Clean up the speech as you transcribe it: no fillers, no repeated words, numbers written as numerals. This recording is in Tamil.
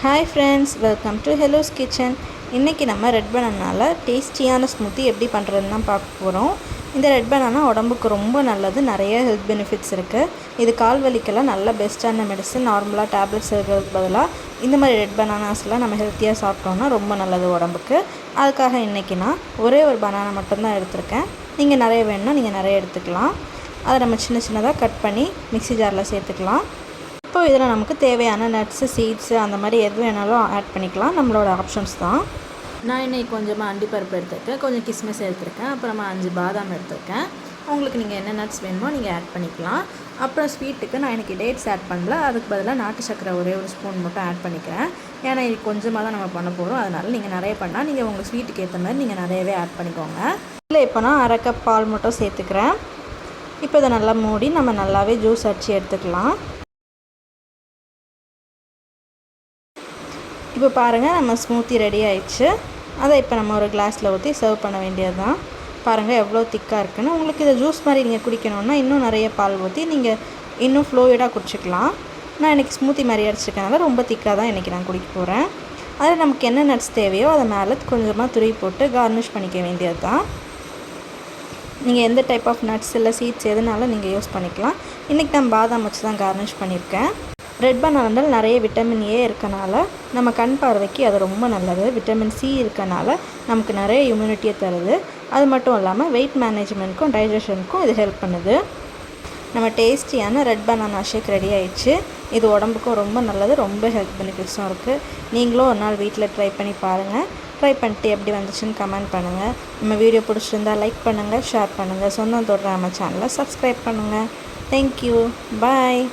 Hi friends, welcome to ஹெலோஸ் kitchen. இன்றைக்கி நம்ம ரெட் பனானாவில் டேஸ்டியான ஸ்மூத்தி எப்படி பண்ணுறதுன்னு தான் பார்க்க போகிறோம். இந்த ரெட் பனானா உடம்புக்கு ரொம்ப நல்லது, நிறைய ஹெல்த் பெனிஃபிட்ஸ் இருக்குது. இது கால் வலிக்கெல்லாம் நல்ல பெஸ்ட்டான மெடிசன். நார்மலாக டேப்லெட்ஸ் இருக்கிறதுக்கு பதிலாக இந்த மாதிரி ரெட் பனானாஸ்லாம் நம்ம ஹெல்த்தியாக சாப்பிட்டோன்னா ரொம்ப நல்லது உடம்புக்கு. அதுக்காக இன்றைக்கி நான் ஒரே ஒரு பனானா மட்டும்தான் எடுத்திருக்கேன். நீங்கள் நிறைய வேணும்னா நீங்கள் நிறைய எடுத்துக்கலாம். அதை நம்ம சின்ன சின்னதாக கட் பண்ணி மிக்ஸி ஜாரில் சேர்த்துக்கலாம். இப்போ இதில் நமக்கு தேவையான நட்ஸு, சீட்ஸு அந்த மாதிரி எது வேணாலும் ஆட் பண்ணிக்கலாம். நம்மளோட ஆப்ஷன்ஸ் தான். நான் இன்றைக்கி கொஞ்சமாக அண்டிப்பருப்பு எடுத்துருக்கேன், கொஞ்சம் கிஸ்மிஸ் எடுத்துருக்கேன், அப்புறமா 5 பாதாம் எடுத்துருக்கேன். உங்களுக்கு நீங்கள் என்ன நட்ஸ் வேணுமோ நீங்கள் ஆட் பண்ணிக்கலாம். அப்புறம் ஸ்வீட்டுக்கு நான் இன்றைக்கி டேட்ஸ் ஆட் பண்ணல, அதுக்கு பதிலாக நாட்டு சக்கரை ஒரே ஒரு ஸ்பூன் மட்டும் ஆட் பண்ணிக்கிறேன். ஏன்னா இது கொஞ்சமாக தான் நம்ம பண்ண போகிறோம், அதனால் நீங்கள் நிறைய பண்ணால் நீங்கள் உங்கள் ஸ்வீட்டுக்கு ஏற்ற மாதிரி நீங்கள் நிறையவே ஆட் பண்ணிக்கோங்க. இல்லை இப்போ நான் 1/2 கப் பால் மட்டும் சேர்த்துக்கிறேன். இப்போ இதை நல்லா மூடி நம்ம நல்லாவே ஜூஸ் அடித்து எடுத்துக்கலாம். இப்போ பாருங்கள், நம்ம ஸ்மூத்தி ரெடி ஆயிடுச்சு. அதை இப்போ நம்ம ஒரு கிளாஸில் ஊற்றி சர்வ் பண்ண வேண்டியது தான். பாருங்கள் எவ்வளோ திக்காக இருக்குன்னு. உங்களுக்கு இதை ஜூஸ் மாதிரி நீங்கள் குடிக்கணுன்னா இன்னும் நிறைய பால் ஊற்றி நீங்கள் இன்னும் ஃப்ளூயிடாக குடிச்சிக்கலாம். நான் இன்றைக்கி ஸ்மூத்தி மாதிரி அடிச்சிருக்கனால ரொம்ப திக்காக தான் இன்றைக்கி நான் குடிக்க போகிறேன். அதில் நமக்கு என்ன நட்ஸ் தேவையோ அதை மேலே கொஞ்சமாக துருவி போட்டு கார்னிஷ் பண்ணிக்க வேண்டியது தான். நீங்கள் எந்த டைப் ஆஃப் நட்ஸ் இல்லை சீட்ஸ் எதுனாலும் நீங்கள் யூஸ் பண்ணிக்கலாம். இன்றைக்கி நான் பாதாம் வச்சு தான் கார்னிஷ் பண்ணியிருக்கேன். ரெட் பனானாவில் நிறைய விட்டமின் ஏ இருக்கனால நம்ம கண் பார்வைக்கு அது ரொம்ப நல்லது. விட்டமின் சி இருக்கனால நமக்கு நிறைய இம்யூனிட்டியை தருது. அது மட்டும் இல்லாமல் வெயிட் மேனேஜ்மெண்ட்க்கும் டைஜஷனுக்கும் இது ஹெல்ப் பண்ணுது. நம்ம டேஸ்டியான ரெட் பனானா ஷேக் ரெடி ஆயிடுச்சு. இது உடம்புக்கும் ரொம்ப நல்லது, ரொம்ப ஹெல்த் பெனிஃபிட்ஸும் இருக்குது. நீங்களும் ஒரு நாள் வீட்டில் ட்ரை பண்ணி பாருங்கள். ட்ரை பண்ணிட்டு எப்படி வந்துச்சுன்னு கமெண்ட் பண்ணுங்கள். நம்ம வீடியோ பிடிச்சிருந்தா லைக் பண்ணுங்கள், ஷேர் பண்ணுங்கள். சொந்தம் தொடுற நம்ம சேனலை சப்ஸ்கிரைப் பண்ணுங்கள். தேங்க்யூ, பாய்.